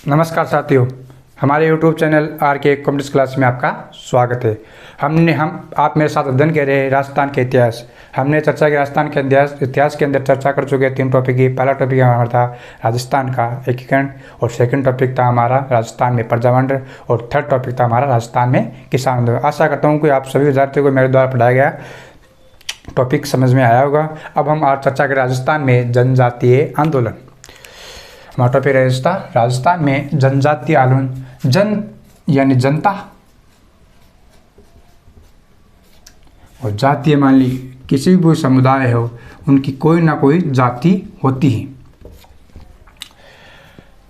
नमस्कार साथियों, हमारे YouTube चैनल आर के कॉम्पिटिशन क्लास में आपका स्वागत है। आप मेरे साथ अध्ययन कर रहे हैं राजस्थान के इतिहास। हमने चर्चा की राजस्थान के इतिहास के अंदर चर्चा कर चुके हैं 3 टॉपिक की। पहला टॉपिक हमारा था राजस्थान का एकीकरण और सेकंड टॉपिक था हमारा राजस्थान में प्रजावंड और थर्ड टॉपिक था हमारा राजस्थान में किसान आंदोलन। आशा करता हूँ कि आप सभी विद्यार्थियों को मेरे द्वारा पढ़ाया गया टॉपिक समझ में आया होगा। अब हम आज चर्चा करें राजस्थान में जनजातीय आंदोलन। हमारा टॉपिक राजस्थान में जनजातीय आंदोलन। जन यानी जनता और जातीय मान ली किसी भी समुदाय हो, उनकी कोई ना कोई जाति होती है।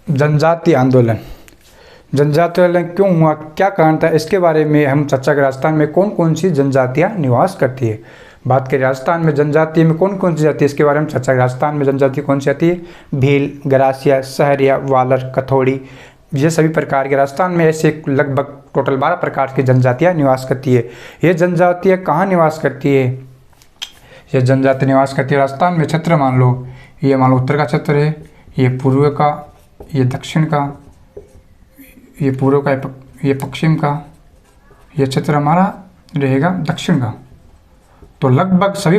जनजातीय आंदोलन क्यों हुआ, क्या कारण था, इसके बारे में हम चर्चा करें। राजस्थान में कौन कौन सी जनजातियां निवास करती है। बात करें राजस्थान में जनजाति में कौन कौन सी जाति है, इसके बारे में चर्चा करें। राजस्थान में जनजाति कौन सी आती है? भील, गरासिया, सहरिया, वालर, कथोड़ी, ये सभी प्रकार के राजस्थान में ऐसे लगभग टोटल 12 प्रकार की जनजातियां निवास करती है। ये जनजातियां कहाँ निवास करती है? ये जनजाति निवास करती है राजस्थान में क्षेत्र मान लो, ये मान लो उत्तर का क्षेत्र है, ये पूर्व का, ये दक्षिण का, ये पूर्व का, ये पश्चिम का, ये क्षेत्र हमारा रहेगा दक्षिण का। तो लगभग सभी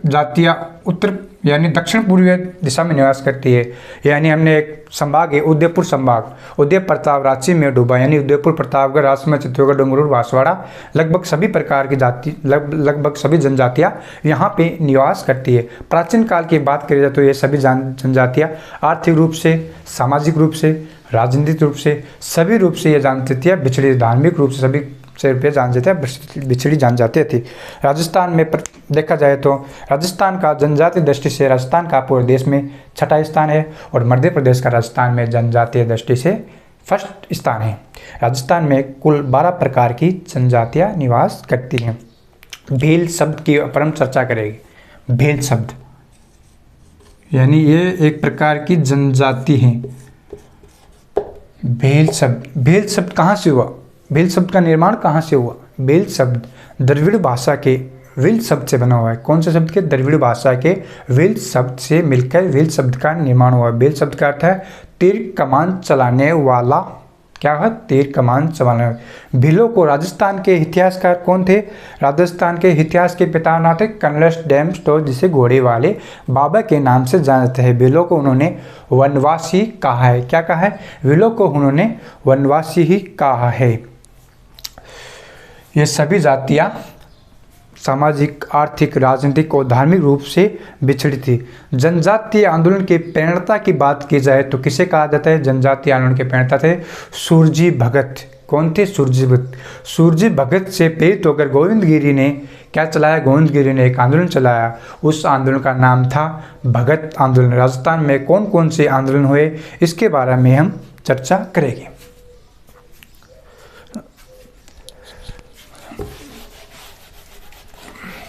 जातियाँ उत्तर यानी दक्षिण पूर्वीय दिशा में निवास करती है। यानी हमने एक संभाग है उदयपुर संभाग, उदय प्रताप रांची में डूबा, यानी उदयपुर, प्रतापगढ़, राजसमंद, चित्तौड़गढ़, डूंगरपुर, बांसवाड़ा, लगभग सभी प्रकार की जाति, लगभग सभी जनजातियाँ यहाँ पे निवास करती है। प्राचीन काल की बात करी जाए तो ये सभी जनजातियाँ आर्थिक रूप से, सामाजिक रूप से, राजनीतिक रूप से, सभी रूप से ये जनजातियाँ बिछड़ी, धार्मिक रूप से सभी से बिछड़ी जनजातियाँ थी। राजस्थान में देखा जाए तो राजस्थान का जनजातीय दृष्टि से राजस्थान का पूरे देश में 6ठा स्थान है और मध्य प्रदेश का राजस्थान में जनजातीय दृष्टि से फर्स्ट स्थान है। राजस्थान में कुल 12 प्रकार की जनजातियाँ निवास करती हैं। भील शब्द की पर हम चर्चा करेंगे। भील शब्द यानी ये एक प्रकार की जनजाति है। भील शब्द कहाँ से हुआ? भील शब्द का निर्माण कहाँ से हुआ? भील शब्द द्रविड़ भाषा के विल शब्द से बना हुआ है। कौन से शब्द के? द्रविड़ भाषा के विल शब्द से मिलकर विल शब्द का निर्माण हुआ। विल शब्द का अर्थ है तीर कमान चलाने वाला। क्या है? तीर कमान चलाने वाला। भीलों को राजस्थान के इतिहासकार कौन थे? राजस्थान के इतिहास के पिता नाम थे कनलस डैम स्टोर, जिसे घोड़े वाले बाबा के नाम से जानते हैं। भीलों को उन्होंने वनवासी कहा है। क्या कहा है? भीलों को उन्होंने वनवासी ही कहा है। ये सभी जातियाँ सामाजिक, आर्थिक, राजनीतिक और धार्मिक रूप से बिछड़ी थी। जनजातीय आंदोलन के प्रणेता की बात की जाए तो किसे कहा जाता है? जनजातीय आंदोलन के प्रणेता थे सूरजी भगत। कौन थे? सूरजी भगत। सूरजी भगत से प्रेरित होकर गोविंद गिरी ने क्या चलाया? गोविंद गिरी ने एक आंदोलन चलाया। उस आंदोलन का नाम था भगत आंदोलन। राजस्थान में कौन कौन से आंदोलन हुए, इसके बारे में हम चर्चा करेंगे।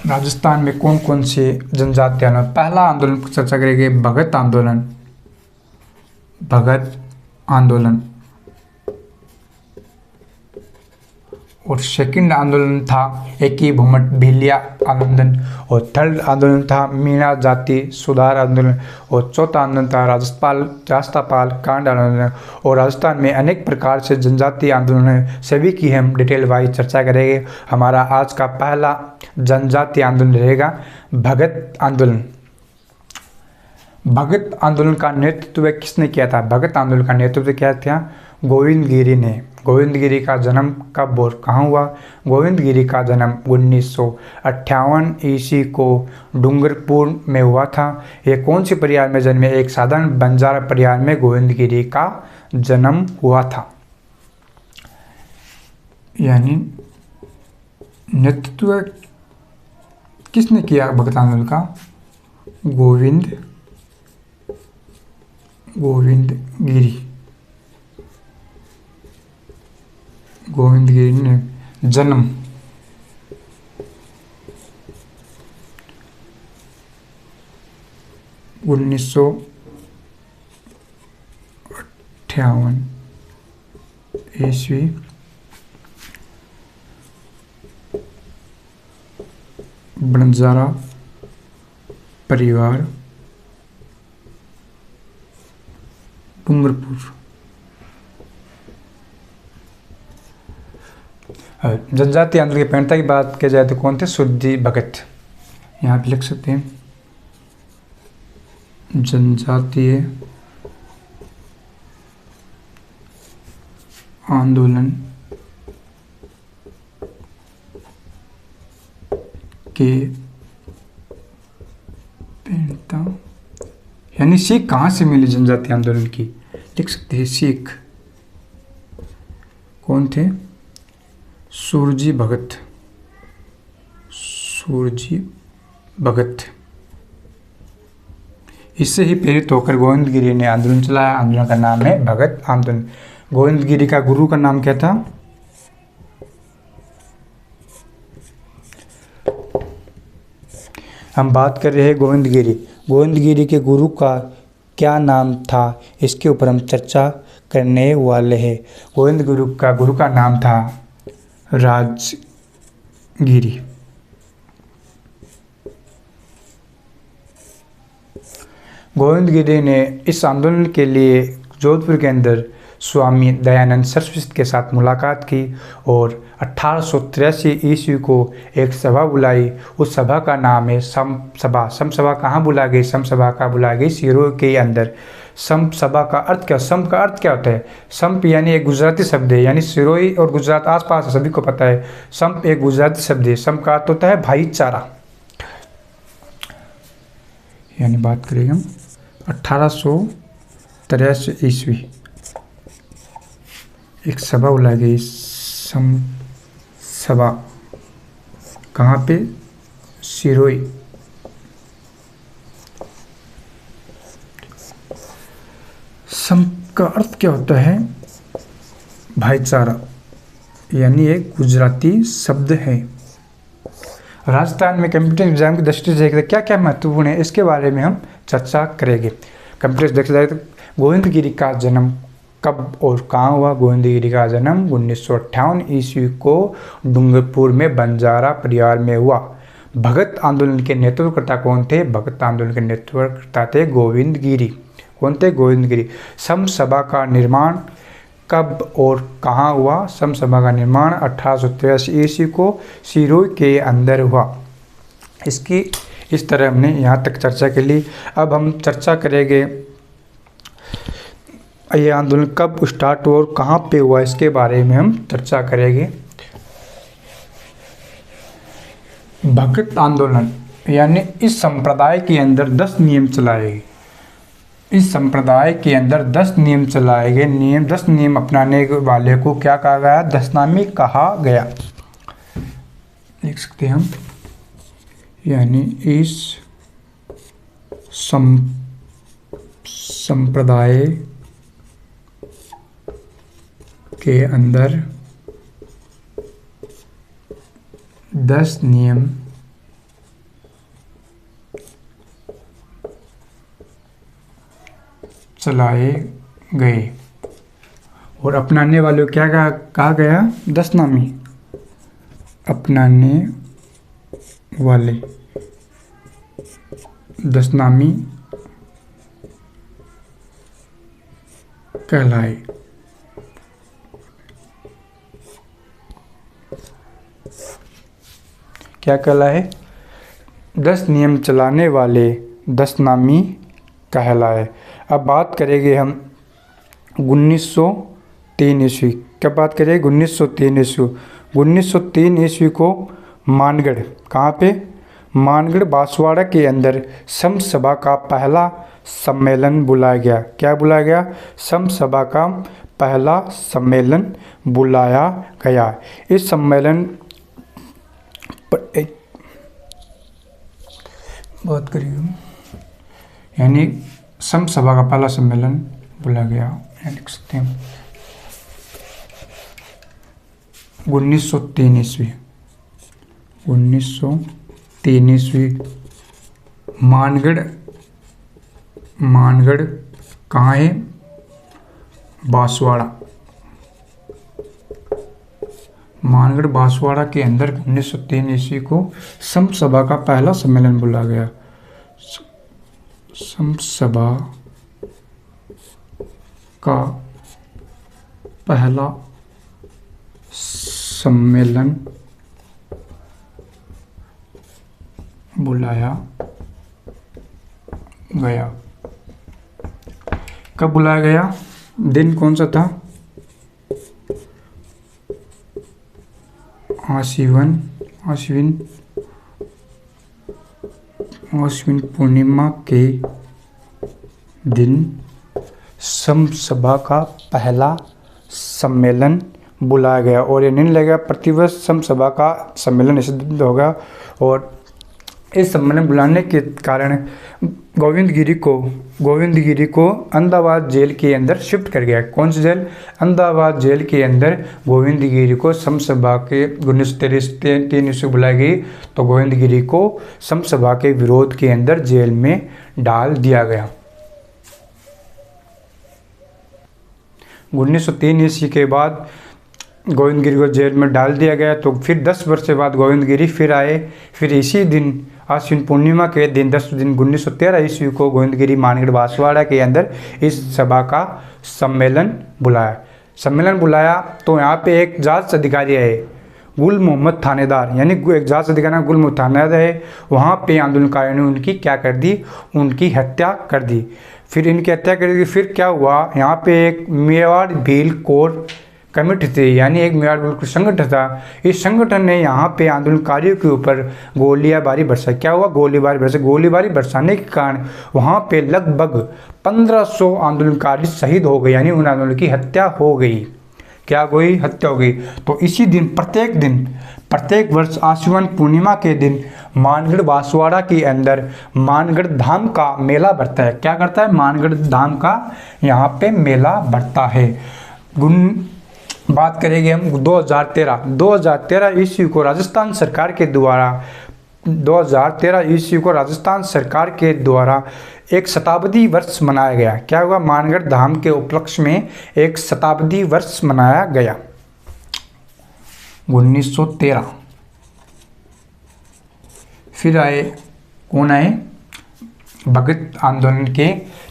राजस्थान में कौन कौन से जनजातीय आंदोलन। पहला आंदोलन चर्चा करेंगे भगत आंदोलन। भगत आंदोलन और सेकंड आंदोलन था एकी भूमट भीलिया आंदोलन और थर्ड आंदोलन था मीणा जाति सुधार आंदोलन और चौथा आंदोलन था रास्तापाल कांड आंदोलन। और राजस्थान में अनेक प्रकार से जनजातीय आंदोलन है, सभी की हम डिटेल वाइज चर्चा करेंगे। हमारा आज का पहला जनजातीय आंदोलन रहेगा भगत आंदोलन। भगत आंदोलन का नेतृत्व किसने किया था? भगत आंदोलन का नेतृत्व किया था गोविंद गिरी ने। गोविंद गिरी का जन्म कब और कहाँ हुआ? गोविंद गिरी का जन्म 1958 ईस्वी को डूंगरपुर में हुआ था। ये कौन सी परिवार में जन्मे? एक साधारण बंजारा परिवार में गोविंद गिरी का जन्म हुआ था। यानी नेतृत्व किसने किया भगत आंदोलन का? गोविंद गिरी। गोविंद गिरी ने जन्म 1958 ईस्वी बंजारा परिवार डूंगरपुर जनजातीय आंदोलन के प्रणेता की बात की जाए तो कौन थे? सूरजी भगत। यहाँ पे लिख सकते हैं जनजातीय आंदोलन के प्रणेता, यानी सीख कहाँ से मिली जनजातीय आंदोलन की? लिख सकते हैं सीख। कौन थे? सूरजी भगत। सूरजी भगत। इससे ही प्रेरित होकर गोविंदगिरी ने आंदोलन चलाया। आंदोलन का नाम है भगत आंदोलन। गोविंदगिरी का गुरु का नाम क्या था? हम बात कर रहे हैं गोविंदगिरी। गोविंदगिरी के गुरु का क्या नाम था, इसके ऊपर हम चर्चा करने वाले हैं। गोविंद गुरु का नाम था राजगिरी। गोविंदगिरी ने इस आंदोलन के लिए जोधपुर के अंदर स्वामी दयानंद सरस्वती के साथ मुलाकात की और 1883 ईस्वी को एक सभा बुलाई। उस सभा का नाम है सम सभा। सम सभा कहाँ बुलाई गई? सम सभा का बुलाई गई सिरोही के अंदर। सम सभा का अर्थ क्या? सम का अर्थ क्या होता है? संप यानी एक गुजराती शब्द है, यानी सिरोही और गुजरात आसपास है, सभी को पता है। संप एक गुजराती शब्द है। सम का अर्थ होता है भाईचारा। यानी बात करेंगे हम 1883 ईस्वी एक सभा बुलाई गई, सम सभा। कहाँ पे? सिरोही। सम का अर्थ क्या होता है? भाईचारा, यानी एक गुजराती शब्द है। राजस्थान में कंप्यूटर एग्जाम की दृष्टि से क्या क्या महत्वपूर्ण है, इसके बारे में हम चर्चा करेंगे। कंप्यूटर देखा जाए तो गोविंदगिरी का जन्म कब और कहाँ हुआ? गोविंदगिरी का जन्म 1958 ईस्वी को डूंगरपुर में बंजारा परिवार में हुआ। भगत आंदोलन के नेतृत्वकर्ता कौन थे? भगत आंदोलन के नेतृत्वकर्ता थे गोविंदगिरी। कौन थे? गोविंदगिरी। सम सभा का निर्माण कब और कहाँ हुआ? सम सभा का निर्माण 1883 ईस्वी को सिरोही के अंदर हुआ। इसकी इस तरह हमने यहाँ तक चर्चा के लिए। अब हम चर्चा करेंगे ये आंदोलन कब स्टार्ट हुआ और कहाँ पे हुआ, इसके बारे में हम चर्चा करेंगे। भगत आंदोलन यानी इस संप्रदाय के अंदर 10 नियम चलाए गए। इस संप्रदाय के अंदर 10 नियम चलाए गए। 10 नियम अपनाने वाले को क्या कहा गया? दशनामी कहा गया। लिख सकते हैं हम, यानी इस संप्रदाय के अंदर 10 नियम चलाए गए और अपनाने वाले को क्या कहा गया? दशनामी। अपनाने वाले दशनामी कहलाए। क्या कहलाए? 10 नियम चलाने वाले दशनामी कहलाए। अब बात करेंगे हम 1903 ईस्वी। क्या बात करेंगे? 1903 ईस्वी। 1903 ईस्वी को मानगढ़, कहाँ पे? मानगढ़ बांसवाड़ा के अंदर सम सभा का पहला सम्मेलन बुलाया गया। क्या बुलाया गया? सम सभा का पहला सम्मेलन बुलाया गया। इस सम्मेलन पर एक बात करिए, यानी सम सभा का पहला सम्मेलन बुलाया गया। लिख सकते हैं 1903 ईस्वी। 1903 ईस्वी मानगढ़ कहाँ है? बांसवाड़ा। मानगढ़ बांसवाड़ा के अंदर 1903 ईस्वी को सम सभा का पहला सम्मेलन बुलाया गया। सम सभा का पहला सम्मेलन बुलाया गया। कब बुलाया गया, दिन कौन सा था? आश्विन पूर्णिमा के दिन समसभा का पहला सम्मेलन बुलाया गया। और ये निर्णय लगेगा प्रतिवर्ष समसभा का सम्मेलन सिद्ध होगा। और इस सम्मेलन बुलाने के कारण गोविंदगिरी को अहमदाबाद जेल के अंदर शिफ्ट कर गया। कौन सी जेल? अहमदाबाद जेल के अंदर गोविंदगिरी को समसभा के 1903 ईस्वी बुलाई गई। तो गोविंदगिरी को समसभा के विरोध के अंदर जेल में डाल दिया गया। 1903 ईस्वी के बाद गोविंदगिरी को जेल में डाल दिया गया। तो फिर 10 वर्ष के बाद गोविंदगिरी फिर आए। फिर इसी दिन आश्विन पूर्णिमा के दिन 10 दिन 1913 ईस्वी को गोविंदगिरी मानगढ़ बांसवाड़ा के अंदर इस सभा का सम्मेलन बुलाया। तो यहाँ पे एक जांच अधिकारी है गुल मोहम्मद थानेदार, यानी एक जांच अधिकारी गुल मोहम्मद थानेदार है। वहाँ पे आंदोलनकारियों ने उनकी क्या कर दी? उनकी हत्या कर दी। फिर इनकी हत्या कर दी। फिर क्या हुआ? यहाँ पे एक मेवाड़ भील कोर कमेटी थी, यानी एक मेवाड़ भील संगठन था। इस संगठन ने यहाँ पे आंदोलनकारियों के ऊपर गोलीबारी बरसाई। क्या हुआ? गोलीबारी बरसाने के कारण वहाँ पे लगभग 1500 आंदोलनकारी शहीद हो गए, यानी उन आंदोलन की हत्या हो गई। क्या हुई? हत्या हो गई। तो इसी दिन प्रत्येक वर्ष आश्विन पूर्णिमा के दिन मानगढ़ बांसवाड़ा के अंदर मानगढ़ धाम का मेला बढ़ता है। क्या करता है? मानगढ़ धाम का यहाँ पे मेला बढ़ता है। बात करेंगे हम 2013 ईस्वी को राजस्थान सरकार के द्वारा एक शताब्दी वर्ष मनाया गया। क्या हुआ? मानगढ़ धाम के उपलक्ष्य में एक शताब्दी वर्ष मनाया गया 1913। फिर कौन आए? भगत आंदोलन के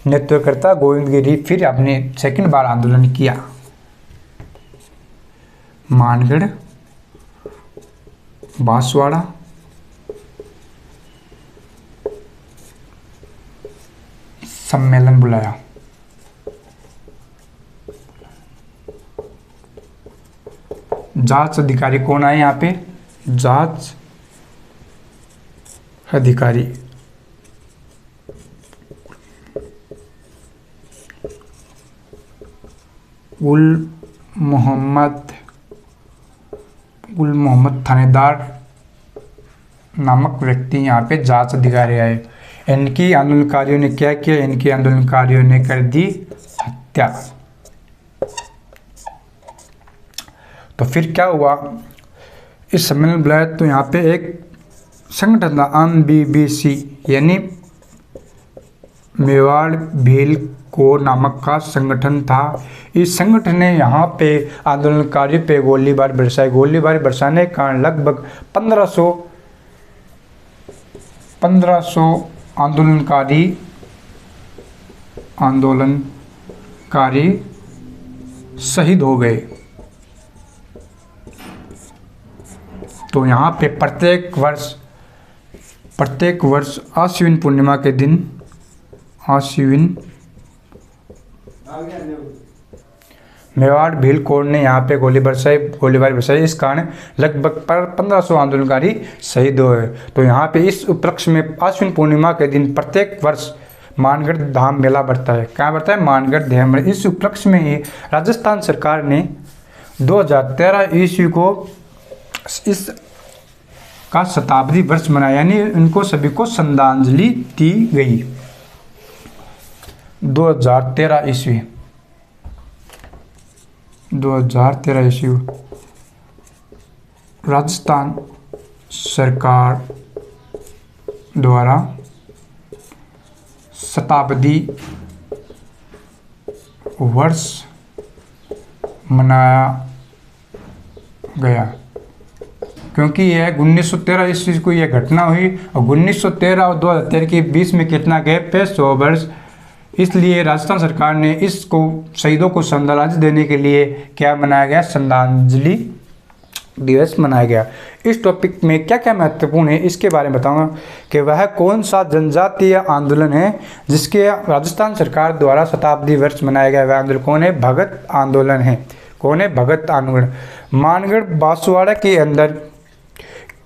नेतृत्वकर्ता गोविंदगिरी फिर अपने सेकंड बार आंदोलन किया। मानगढ़ बांसवाड़ा सम्मेलन बुलाया। जांच अधिकारी कौन आए यहाँ पे? जांच अधिकारी गुल मोहम्मद थानेदार नामक व्यक्ति यहाँ पे जांच अधिकारी आए। इनकी आंदोलनकारियों ने क्या किया? इनकी आंदोलनकारियों ने कर दी हत्या। तो फिर क्या हुआ? इस सम्मेलन बुलाया तो यहाँ पे एक संगठन था MBBC, यानी मेवाड़ भील कोर नामक का संगठन था। इस संगठन ने यहाँ पे आंदोलनकारियों पे गोलीबारी बरसाने के कारण लगभग 1500 आंदोलनकारी शहीद हो गए। तो यहाँ पे प्रत्येक वर्ष आश्विन पूर्णिमा के दिन मेवाड़ भील कोर ने यहाँ पे गोलीबारी बरसाई। इस कारण लगभग 1500 आंदोलनकारी शहीद हुए। तो यहाँ पे इस उपलक्ष्य में आश्विन पूर्णिमा के दिन प्रत्येक वर्ष मानगढ़ धाम मेला बढ़ता है। क्या बढ़ता है? मानगढ़ धाम। इस उपलक्ष्य में ही राजस्थान सरकार ने 2013 ईस्वी को इस का शताब्दी वर्ष मनाया, यानी उनको सभी को श्रद्धांजलि दी गई। 2013 ईस्वी राजस्थान सरकार द्वारा शताब्दी वर्ष मनाया गया, क्योंकि यह 1913 ईस्वी को यह घटना हुई और 1913 और 2013 के बीच में कितना गैप है? 100 वर्ष। इसलिए राजस्थान सरकार ने इसको शहीदों को श्रद्धांजलि देने के लिए क्या मनाया गया? श्रद्धांजलि दिवस मनाया गया। इस टॉपिक में क्या क्या महत्वपूर्ण है इसके बारे में बताऊंगा कि वह कौन सा जनजातीय आंदोलन है जिसके राजस्थान सरकार द्वारा शताब्दी वर्ष मनाया गया। वह आंदोलन कौन है? भगत आंदोलन है। कौन है? भगत आंदोलन। मानगढ़ बांसवाड़ा के अंदर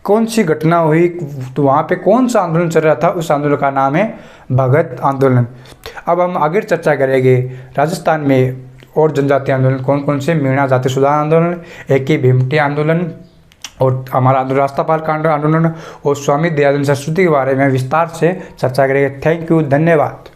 कौन सी घटना हुई, तो वहाँ पे कौन सा आंदोलन चल रहा था? उस आंदोलन का नाम है भगत आंदोलन। अब हम आगे चर्चा करेंगे राजस्थान में और जनजातीय आंदोलन कौन कौन से। मीणा जाति सुधार आंदोलन, एके भीमटी आंदोलन, और हमारा राष्ट्रपाल कांड आंदोलन, और स्वामी दयानंद सरस्वती के बारे में विस्तार से चर्चा करेंगे। थैंक यू, धन्यवाद।